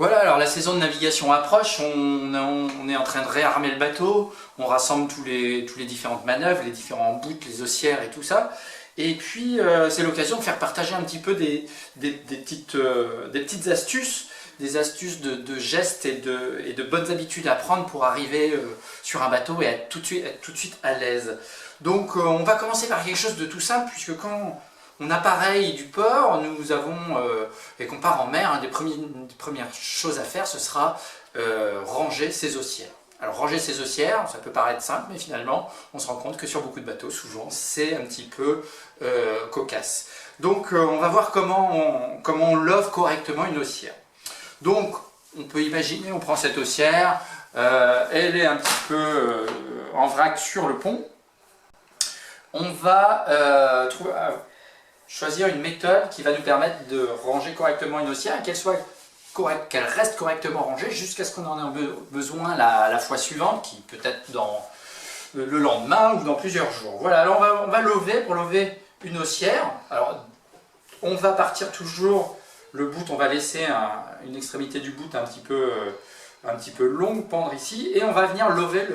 Voilà, alors la saison de navigation approche, on est en train de réarmer le bateau, on rassemble tous les différentes manœuvres, les différents bouts, les haussières et tout ça. Et puis c'est l'occasion de faire partager un petit peu des petites astuces, des astuces de gestes et de bonnes habitudes à prendre pour arriver sur un bateau et être tout de suite à l'aise. Donc on va commencer par quelque chose de tout simple, puisque quand on appareille du port, nous avons, et qu'on part en mer, des premières choses à faire, ce sera ranger ses haussières. Alors ranger ses haussières, ça peut paraître simple, mais finalement, on se rend compte que sur beaucoup de bateaux, souvent, c'est un petit peu cocasse. Donc on va voir comment on love correctement une haussière. Donc on peut imaginer, on prend cette haussière, elle est un petit peu en vrac sur le pont. On va choisir une méthode qui va nous permettre de ranger correctement une haussière et qu'elle reste correctement rangée jusqu'à ce qu'on en ait besoin la fois suivante, qui peut être dans le lendemain ou dans plusieurs jours. Voilà, alors on va lever, pour lever une haussière. Alors on va partir toujours, le bout, on va laisser une extrémité du bout un petit peu longue, pendre ici, et on va venir lever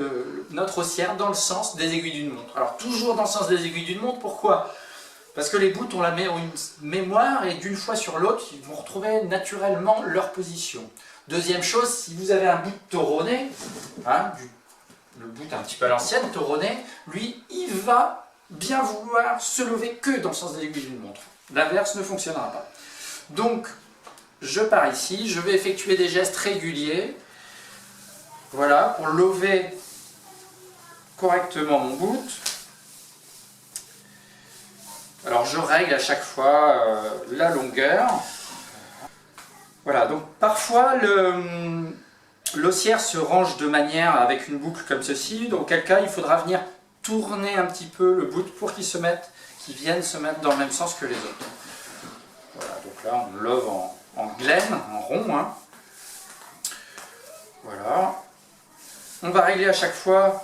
notre haussière dans le sens des aiguilles d'une montre. Alors toujours dans le sens des aiguilles d'une montre, pourquoi ? Parce que les bouts ont une mémoire et d'une fois sur l'autre, ils vont retrouver naturellement leur position. Deuxième chose, si vous avez un bout tauronné, le bout un petit peu à l'ancienne, tauronné, lui, il va bien vouloir se lever que dans le sens des aiguilles d'une montre. L'inverse ne fonctionnera pas. Donc, je pars ici, je vais effectuer des gestes réguliers, voilà, pour lever correctement mon bout. Alors je règle à chaque fois la longueur. Voilà, donc parfois l'haussière se range de manière avec une boucle comme ceci, dans quel cas il faudra venir tourner un petit peu le bout pour qu'il vienne se mettre dans le même sens que les autres. Voilà, donc là on love en glaine, en rond. Hein. Voilà. On va régler à chaque fois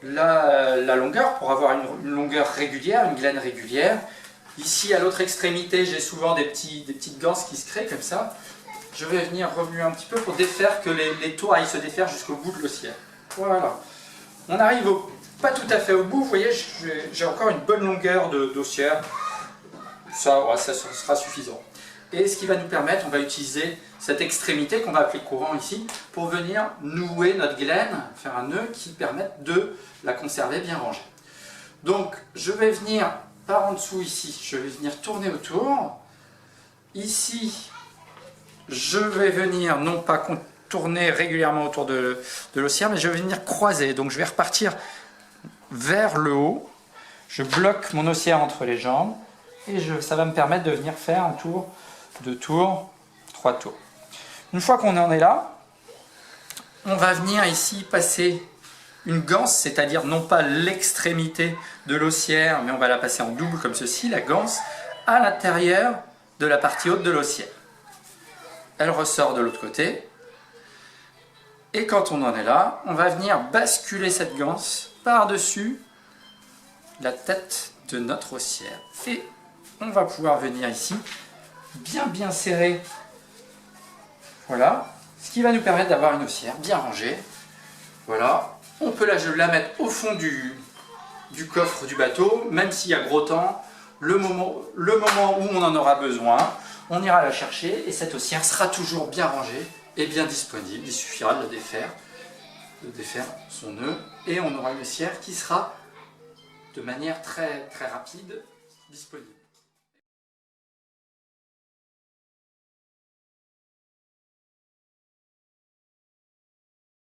la longueur pour avoir une longueur régulière, une glaine régulière. Ici à l'autre extrémité, j'ai souvent des petites ganses qui se créent comme ça. Je vais venir remuer un petit peu pour défaire, que les taux aillent se défaire jusqu'au bout de l'haussière. Voilà. On arrive pas tout à fait au bout, vous voyez, j'ai encore une bonne longueur d'haussière. Ça sera suffisant. Et ce qui va nous permettre, on va utiliser cette extrémité qu'on va appeler courant ici, pour venir nouer notre glaine, faire un nœud qui permette de la conserver bien rangée. Donc je vais venir par en dessous ici, je vais venir tourner autour. Ici, je vais venir non pas tourner régulièrement autour de l'haussière, mais je vais venir croiser. Donc je vais repartir vers le haut, je bloque mon haussière entre les jambes, et ça va me permettre de venir faire un tour, 2 tours, 3 tours. Une fois qu'on en est là, on va venir ici passer une ganse, c'est-à-dire non pas l'extrémité de l'haussière, mais on va la passer en double comme ceci, la ganse, à l'intérieur de la partie haute de l'haussière. Elle ressort de l'autre côté. Et quand on en est là, on va venir basculer cette ganse par-dessus la tête de notre haussière. Et on va pouvoir venir ici, bien serrer, voilà, ce qui va nous permettre d'avoir une haussière bien rangée. Voilà, on peut la mettre au fond du coffre du bateau, même s'il y a gros temps, le moment où on en aura besoin, on ira la chercher et cette haussière sera toujours bien rangée et bien disponible. Il suffira de défaire son nœud et on aura une haussière qui sera de manière très rapide disponible.